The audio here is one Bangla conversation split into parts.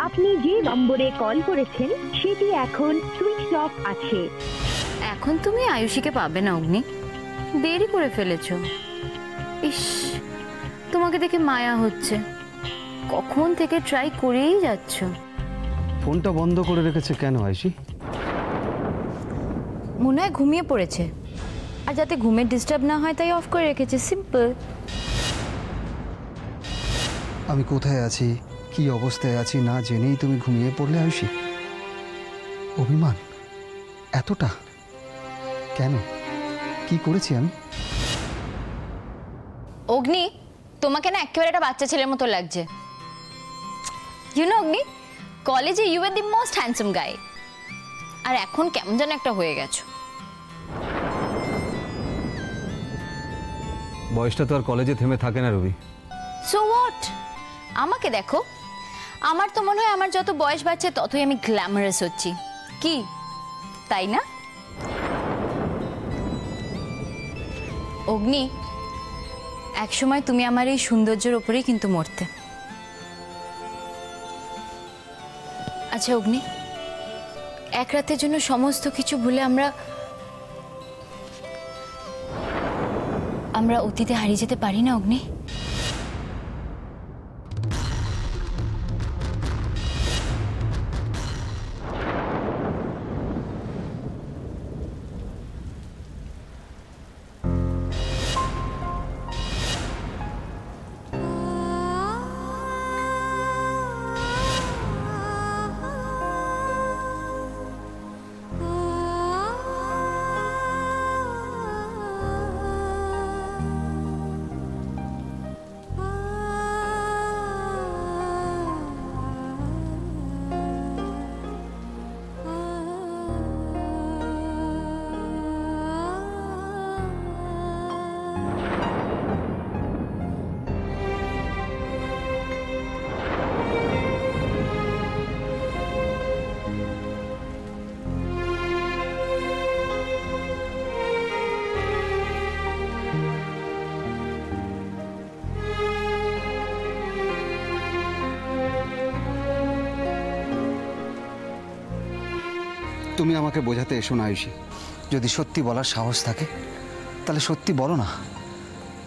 আপনি যে নম্বরে কল করেছেন সেটি এখন সুইচ অফ আছে। এখন তুমি আয়ুষীকে পাবে না অগ্নি, দেরি করে ফেলেছো। ইস, তোমাকে দেখে মায়া হচ্ছে, কখন থেকে ট্রাই করেই যাচ্ছ। ফোনটা বন্ধ করে রেখেছে কেন আয়ুষী? মনে হয় ঘুমিয়ে পড়েছে, আর যাতে ঘুমের ডিস্টার্ব না হয় তাই অফ করে রেখেছে, সিম্পল। আমি কোথায় আছি, কি অবস্থায় আছি না জেনেই তুমি ঘুমিয়ে পড়লে আয়ুষী? অভিমান এতটা কেন? কি করেছি আমি? অগ্নি, তোমাকে না একেবারে একটা বাচ্চা ছেলের মতো লাগছে। অগ্নি, কলেজে you are the most handsome guy, আর এখন কেমন যেন একটা হয়ে গেছো। বয়সটা তো আর কলেজে থেমে থাকে না রবি। So what? আমাকে দেখো, আমার তো মনে হয় আমার যত বয়স বাড়ছে ততই আমি গ্ল্যামারাস হচ্ছি, কি তাই না? অগ্নি, একসময় তুমি আমার এই সৌন্দর্যের উপরেই কিন্তু মরতে। আচ্ছা অগ্নি, এক রাতের জন্য সমস্ত কিছু ভুলে আমরা অতীতে হারিয়ে যেতে পারি না অগ্নি? তুমি আমাকে বোঝাতে এসো না আয়ুষী। যদি সত্যি বলার সাহস থাকে তাহলে সত্যি বলো না,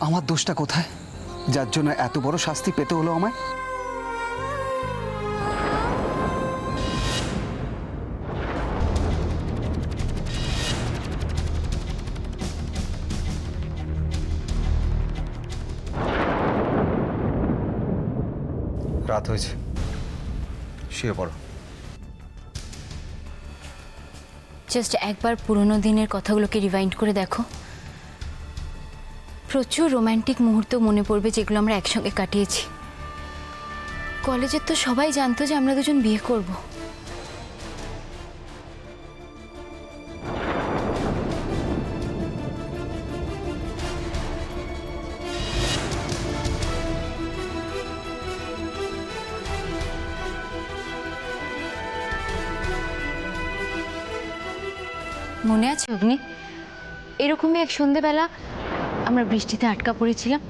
আমার দোষটা কোথায় যার জন্য এত বড় শাস্তি পেতে হলো আমায়? রাত হয়েছে, শুয়ে পড়ো। জাস্ট একবার পুরোনো দিনের কথাগুলোকে রিভাইন্ড করে দেখো, প্রচুর রোম্যান্টিক মুহূর্ত মনে পড়বে যেগুলো আমরা একসঙ্গে কাটিয়েছি। কলেজের তো সবাই জানতো যে আমরা দুজন বিয়ে করব। মনে আছে অগ্নি, এরকমই এক সন্ধেবেলা আমরা বৃষ্টিতে আটকা পড়েছিলাম।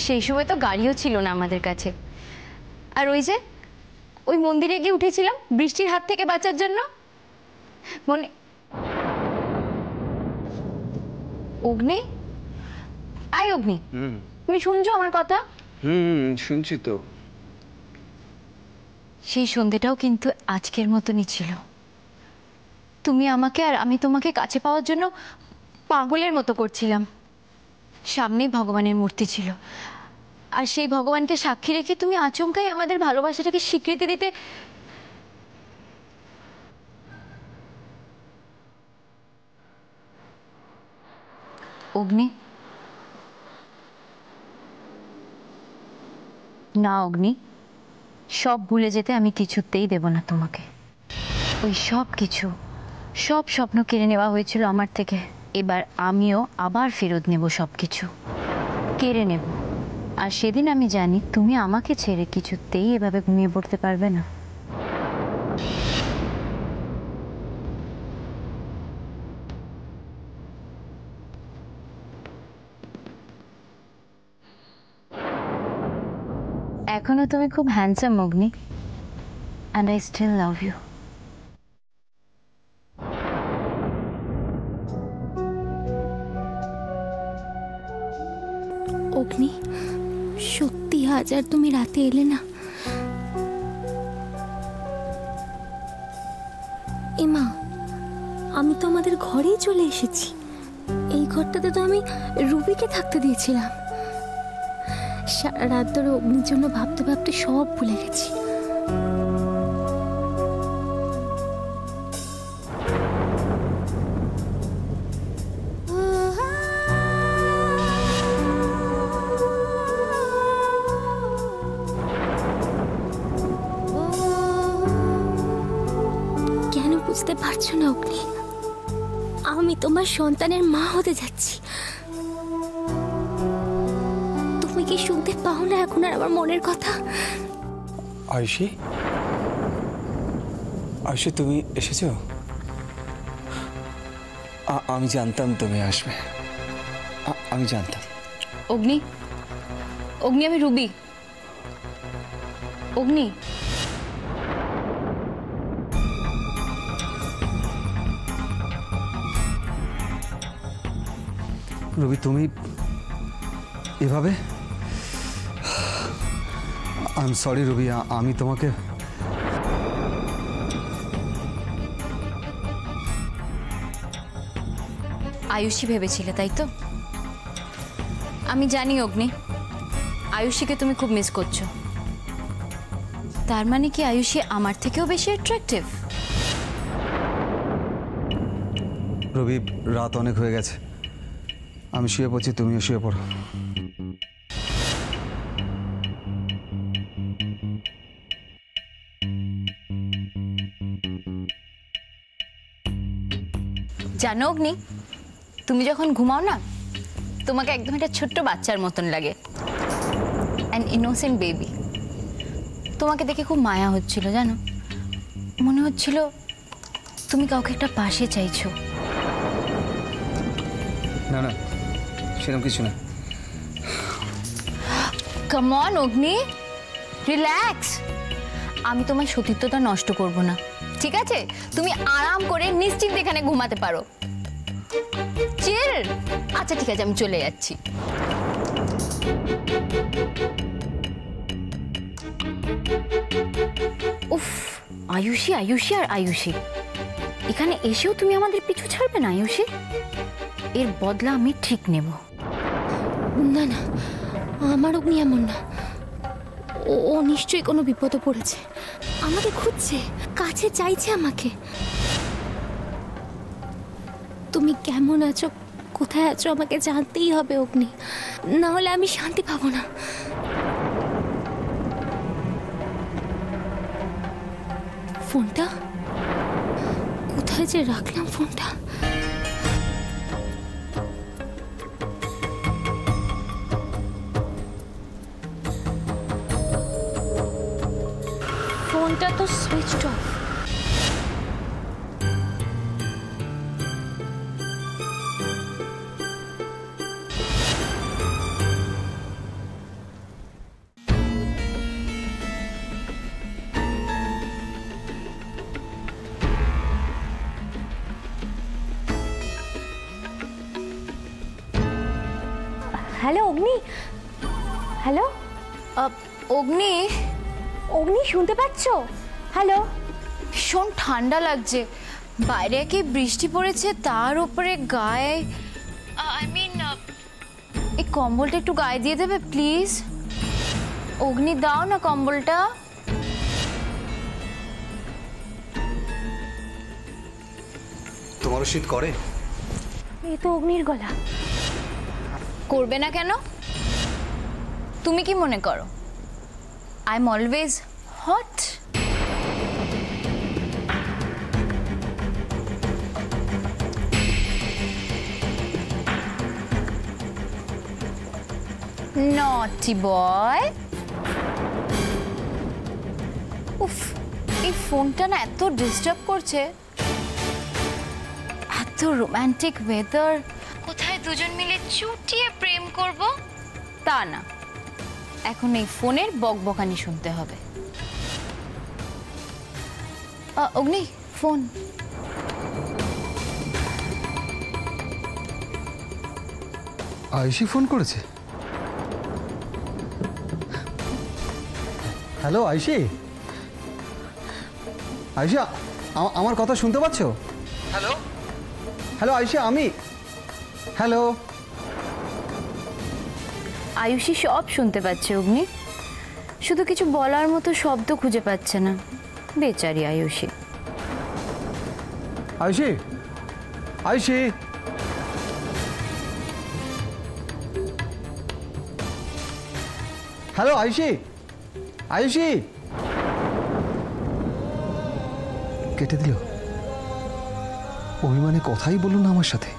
সেই সময় তো গাড়িও ছিল না আমাদের কাছে, আর ওই মন্দিরে গিয়ে উঠেছিলাম বৃষ্টির হাত থেকে বাঁচার জন্য। মনে অগ্নি, আয় অগ্নি, তুমি শুনছো আমার কথা? শুনছি তো। সেই সন্ধেটাও কিন্তু আজকের মতনই ছিল। তুমি আমাকে আর আমি তোমাকে কাছে পাওয়ার জন্য পাগলের মতো করছিলাম। সামনেই ভগবানের মূর্তি ছিল, আর সেই ভগবানকে সাক্ষী রেখে তুমি আচমকাই আমাদের ভালোবাসাটাকে স্বীকৃতি দিতে। অগ্নি, না অগ্নি, সব ভুলে যেতে আমি কিছুতেই দেব না তোমাকে। ওই সব কিছু, সব স্বপ্ন কেড়ে নেওয়া হয়েছিল আমার থেকে, এবার আমিও আবার ফেরত নেব সব কিছু, কেড়ে নেব। আর সেদিন আমি জানি তুমি আমাকে ছেড়ে কিছুতেই এভাবে ঘুমিয়ে পড়তে পারবে না। এখনো তুমি খুব handsome Agni, and I still love you. অগ্নি, সত্যি আজ আর তুমি রাতে এলে না? এমা, আমি তো আমাদের ঘরেই চলে এসেছি। এই ঘরটাতে তো আমি রুবিকে থাকতে দিয়েছিলাম। সারা রাত ধরে অগ্নির জন্য ভাবতে ভাবতে সব ভুলে গেছি। কেন বুঝতে পারছো না অগ্নি? আমি তোমার সন্তানের মা হতে যাচ্ছি। তুমি কি শুনতে পাও না এখন আর আমার মনের কথা? আয়ুষী, আয়ুষী তুমি এসেছো? আমি জানতাম তুমি আসবে, আমি জানতাম। অগ্নি, অগ্নি আমি রুবি। অগ্নি, রবি তুমি এভাবে? আই এম সরি রবি, আমি তোমাকে আয়ুষী ভেবেছিলে তাই তো? আমি জানি অগ্নি, আয়ুষীকে তুমি খুব মিস করছো। তার মানে কি আয়ুষী আমার থেকেও বেশি অ্যাট্রাকটিভ? রবি, রাত অনেক হয়ে গেছে, আমি শুয়ে পড়ছি, তুমিও শুয়ে পড়ো। জানো অগ্নি, তুমি যখন ঘুমাও না, তোমাকে একদম একটা ছোট্ট বাচ্চার মতন লাগে, অ্যান ইনোসেন্ট বেবি। তোমাকে দেখে খুব মায়া হচ্ছিল জানো, মনে হচ্ছিল তুমি কাউকে একটা পাশে চাইছো। না না, সেরকম কিছু না। Come on Agni, relax. আমি তোমার সতীত্বতা নষ্ট করব না, ঠিক আছে? তুমি আরাম করে নিশ্চিন্তে এখানে ঘুমাতে পারো। চিল। আচ্ছা ঠিক আছে, আমি চলে যাচ্ছি। উফ, আয়ুষী আয়ুষী আর আয়ুষী, এখানে এসেও তুমি আমাদের পিছু ছাড়বে না আয়ুষী? এর বদলা আমি ঠিক নেব। না না, আমার অগ্নি এমন না। ও নিশ্চয়ই কোনো বিপদে পড়েছে, আমাকে খুঁজছে, কাছে চাইছে আমাকে। তুমি কেমন আছো, কোথায় আছো আমাকে জানতেই হবে অগ্নি, না হলে আমি শান্তি পাবো না। ফোনটা কোথায় যে রাখলাম? ফোনটা ফোনটা তো সুইচড অফ। হ্যালো অগ্নি, হ্যালো অগ্নি, অগ্নি শুনতে পাচ্ছ? হ্যালো, ভীষণ ঠান্ডা লাগছে, বাইরে কি বৃষ্টি পড়েছে, তার উপরে গায়ে এই কম্বলটা একটু গায়ে দিয়ে দেবে প্লিজ? অগ্নি দাও না কম্বলটা। তোমারও শীত করে? এই তো অগ্নির গলা। করবে না কেন? তুমি কি মনে করো আই এম অলওয়েজ হট? নটি বয়। উফ, এই ফোনটা না এত ডিস্টার্ব করছে। এত রোমান্টিক ওয়েদার, কোথায় দুজন মিলে চুটিয়ে প্রেম করব, তা না, এখন এই ফোনের বকবকানি শুনতে হবে। অগ্নি ফোন। আয়ুষি ফোন করেছে? হ্যালো আয়ুষি, আয়ুষি আমার কথা শুনতে পাচ্ছ? হ্যালো হ্যালো আয়ুষি, আমি হ্যালো। আয়ুষী সব শুনতে পাচ্ছে অগ্নি, শুধু কিছু বলার মতো শব্দ খুঁজে পাচ্ছে না। বেচারি আয়ুষী। আয়ুষি, আয়ুষি, হ্যালো আয়ুষি, আয়ুষি। কেটে দিল। অভিমানে কথাই বললো না আমার সাথে।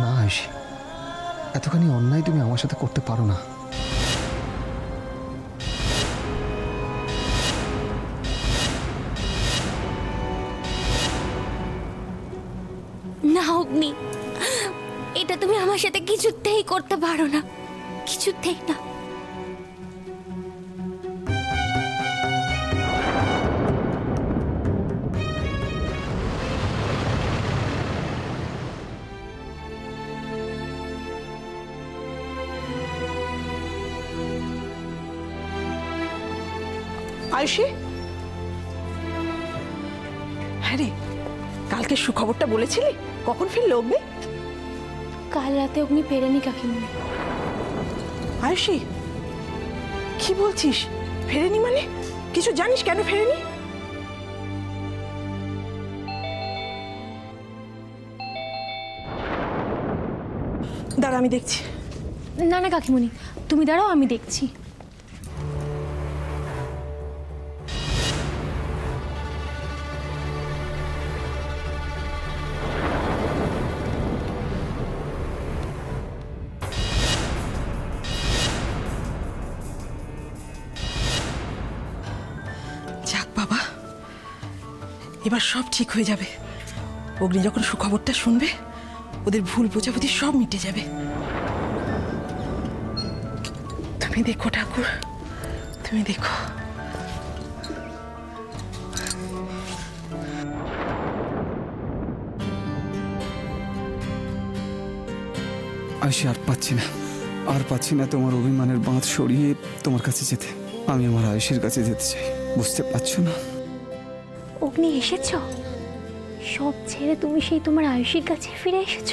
না আয়ুষি, এতখানি অন্যায় তুমি আমার সাথে করতে পারো না। না অগ্নি, এটা তুমি আমার সাথে কিছুতেই করতে পারো না, কিছুতেই না। আয়ুষী, হ্যাঁ রে, কালকে সুখবরটা বলেছিলি? কখন ফিরল অগ্নি? কাল রাতে অগ্নি ফেরেনি কাকিমণি। আয়ুষী, কি বলছিস? ফেরেনি মানে? কিছু জানিস কেন ফেরেনি? দাঁড়া, আমি দেখছি। না না কাকিমণি, তুমি দাঁড়াও, আমি দেখছি। যাক বাবা, এবার সব ঠিক হয়ে যাবে। অগ্নি যখন সুখবরটা শুনবে, ওদের ভুল বোঝাবুঝি সব মিটে যাবে। তুমি দেখো ঠাকুর, তুমি দেখো। আয়ুষি, আর পাচ্ছি না, আর পাচ্ছি না তোমার অভিমানের বাঁধ সরিয়ে তোমার কাছে যেতে। আমি আমার আয়ুষের কাছে যেতে চাই, বুঝতে পারছো না? অগ্নি এসেছ? সব ছেড়ে তুমি সেই তোমার আয়ুষীর কাছে ফিরে এসেছ?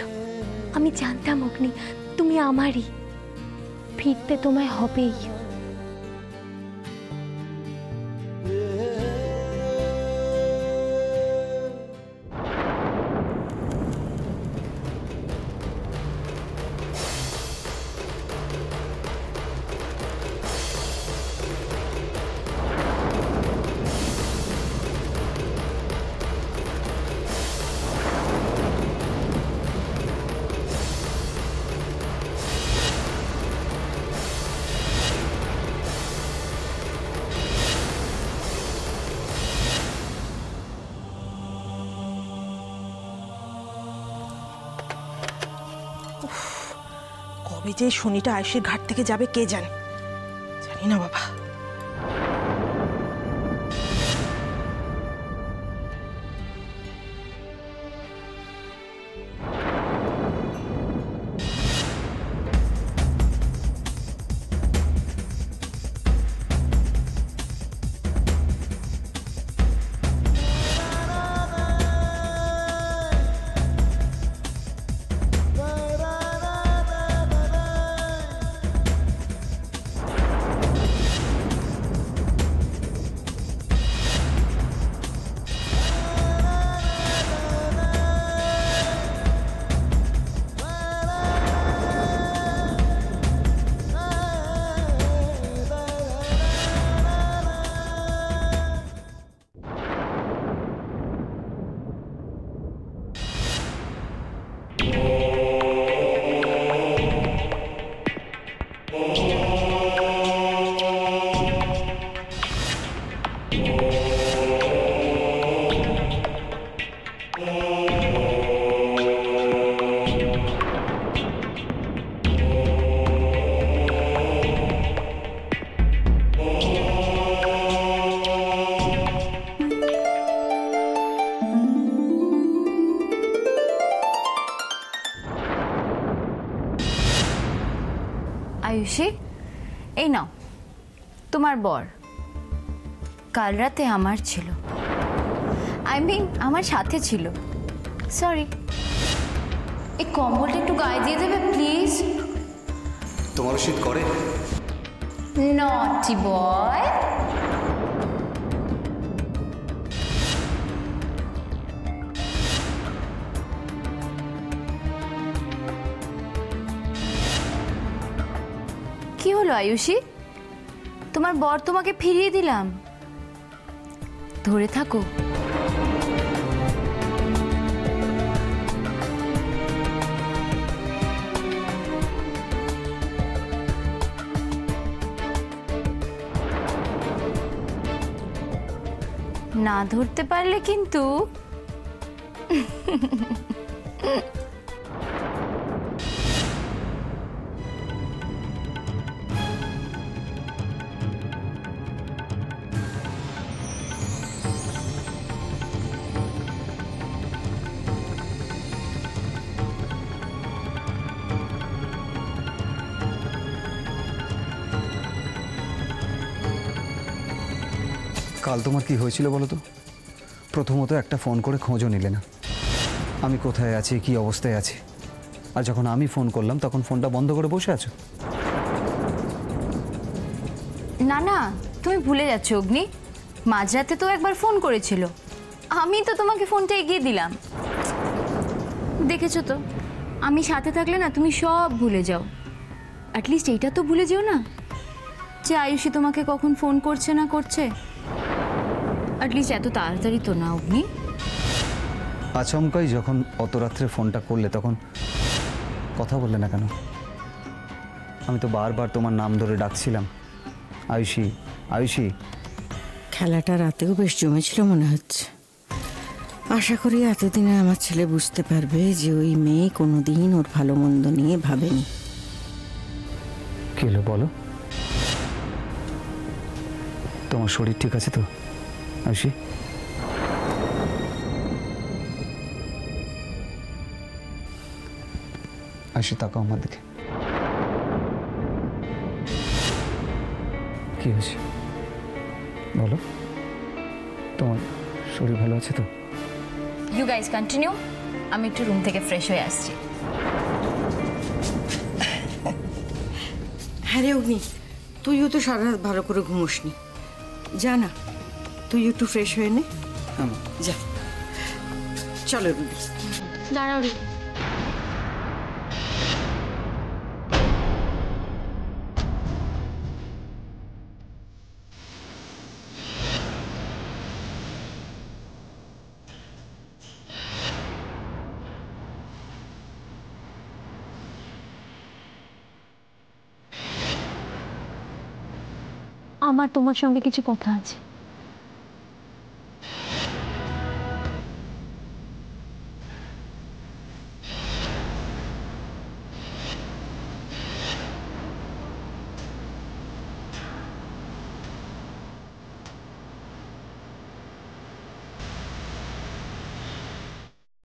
আমি জানতাম অগ্নি, তুমি আমারই। ফিরতে তোমায় হবেই। কবে যে শনিটা আয়ুষের ঘাট থেকে যাবে কে জানে, জানি না বাবা। আয়ুষী, এই নাও তোমার বর। কাল রাতে আমার ছিল, আমার সাথে ছিল। সরি, এই কম্বলটা একটু গায়ে দিয়ে দেবে প্লিজ। তোমারও শীত করে? নটি বয়। কি হলো আয়ুষী, তোমার বর তোমাকে ফিরিয়ে দিলাম, ধরে থাকো। না ধরতে পারলে কিন্তু কাল তোমার কি হয়েছিল বলো তো? প্রথমত একটা ফোন করে খোঁজও নিলে না আমি কোথায় আছি, কি অবস্থায় আছি। আর যখন আমি ফোন করলাম তখন ফোনটা বন্ধ করে বসে আছো। না না, তুমি ভুলে যাচ্ছ অগ্নি। মাঝরাতে তো একবার ফোন করেছিল, আমি তো তোমাকে ফোনটা এগিয়ে দিলাম। দেখেছো তো, আমি সাথে থাকলে না তুমি সব ভুলে যাও। অ্যাটলিস্ট এইটা তো ভুলে যেও না যে আয়ুষী তোমাকে কখন ফোন করছে না করছে। অ্যাটলিস্ট এত তাড়াতাড়ি তো না অগ্নি। আচমকাই যখন অত রাত্রে ফোনটা করলে তখন কথা বললে না কেন? আমি তো বারবার তোমার নাম ধরে ডাকছিলাম, আয়ুষী আয়ুষী। খেলাটা রাতেও বেশ জমেছিল মনে হচ্ছে। আশা করি এতদিনে আমার ছেলে বুঝতে পারবে যে ওই মেয়ে কোনোদিন ওর ভালো মন্দ নিয়ে ভাবেনি। কি হলো বলো? তোমার শরীর ঠিক আছে তো আয়ুষী? আয়ুষী তাকাও আমার দিকে। কি হয়েছে বলো? তোমার শরীর ভালো আছে তো? ইউ গাইজ কন্টিনিউ, আমি একটু রুম থেকে ফ্রেশ হয়ে আসছি। হ্যাঁ রে অগ্নি, তুইও তো সারা রাত ভালো করে ঘুমোসনি। যা না, তুই একটু ফ্রেশ হয়ে নে। যা, চলো রুবি। দাঁড়াও রে। আমার তোমার সঙ্গে কিছু কথা আছে।